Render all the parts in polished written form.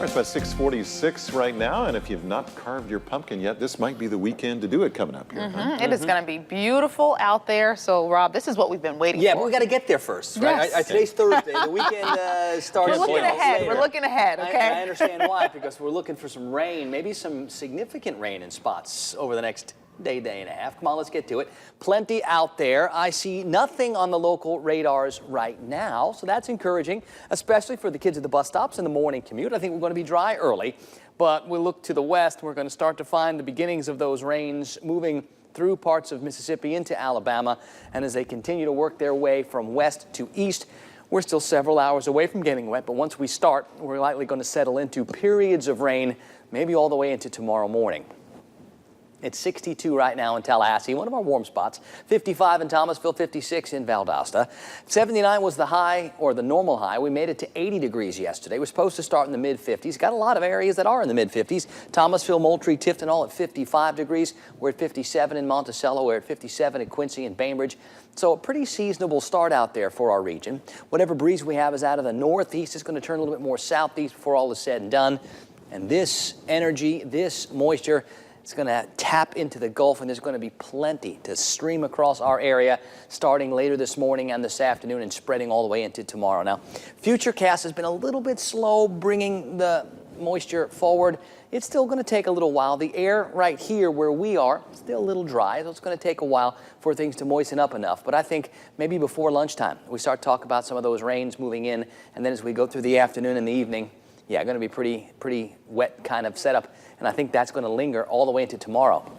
It's about 6:46 right now, and if you've not carved your pumpkin yet, this might be the weekend to do it coming up here. It is going to be beautiful out there. So, Rob, this is what we've been waiting for. Yeah, but we got to get there first, right? Yes. Today's Thursday. The weekend starts. We're looking ahead. later. We're looking ahead, okay? I understand why, because we're looking for some rain, maybe some significant rain in spots over the next day and a half. Come on, let's get to it. Plenty out there. I see nothing on the local radars right now, so that's encouraging, especially for the kids at the bus stops in the morning commute. I think we're going to be dry early, but we look to the west. We're going to start to find the beginnings of those rains moving through parts of Mississippi into Alabama, and as they continue to work their way from west to east, we're still several hours away from getting wet, but once we start, we're likely going to settle into periods of rain, maybe all the way into tomorrow morning. It's 62 right now in Tallahassee, one of our warm spots. 55 in Thomasville, 56 in Valdosta. 79 was the high, or the normal high. We made it to 80 degrees yesterday. We're supposed to start in the mid-50s. Got a lot of areas that are in the mid-50s. Thomasville, Moultrie, Tifton, all at 55 degrees. We're at 57 in Monticello. We're at 57 at Quincy and Bainbridge. So a pretty seasonable start out there for our region. Whatever breeze we have is out of the northeast. It's going to turn a little bit more southeast before all is said and done. And this energy, this moisture, it's going to tap into the Gulf, and there's going to be plenty to stream across our area starting later this morning and this afternoon and spreading all the way into tomorrow. Now, Futurecast has been a little bit slow bringing the moisture forward. It's still going to take a little while. The air right here where we are is still a little dry, so it's going to take a while for things to moisten up enough. But I think maybe before lunchtime, we start to talk about some of those rains moving in, and then as we go through the afternoon and the evening, yeah, going to be pretty wet kind of setup, and I think that's going to linger all the way into tomorrow.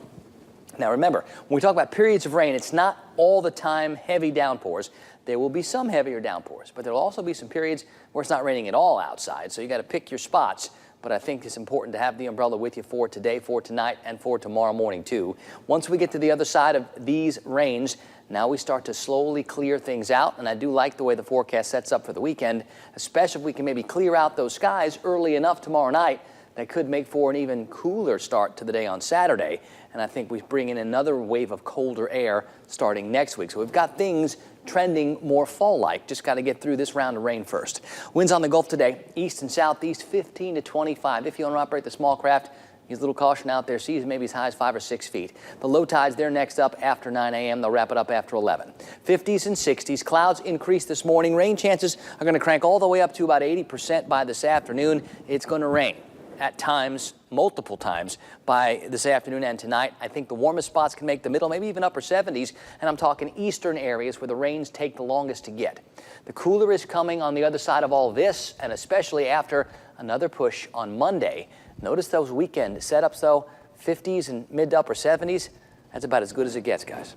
Now remember, when we talk about periods of rain, it's not all the time heavy downpours. There will be some heavier downpours, but there will also be some periods where it's not raining at all outside, so you got to pick your spots. But I think it's important to have the umbrella with you for today, for tonight, and for tomorrow morning too. Once we get to the other side of these rains, now we start to slowly clear things out, and I do like the way the forecast sets up for the weekend, especially if we can maybe clear out those skies early enough tomorrow night that could make for an even cooler start to the day on Saturday. And I think we bring in another wave of colder air starting next week. So we've got things trending more fall-like. Just got to get through this round of rain first. Winds on the Gulf today, east and southeast, 15 to 25. If you want to operate the small craft, use a little caution out there. Seas maybe as high as 5 or 6 feet. The low tides, they're next up after 9 a.m. They'll wrap it up after 11. 50s and 60s. Clouds increase this morning. Rain chances are going to crank all the way up to about 80% by this afternoon. It's going to rain at times, multiple times, by this afternoon and tonight. I think the warmest spots can make the middle, maybe even upper 70s, and I'm talking eastern areas where the rains take the longest to get. The cooler is coming on the other side of all this, and especially after another push on Monday. Notice those weekend setups, though, 50s and mid to upper 70s. That's about as good as it gets, guys.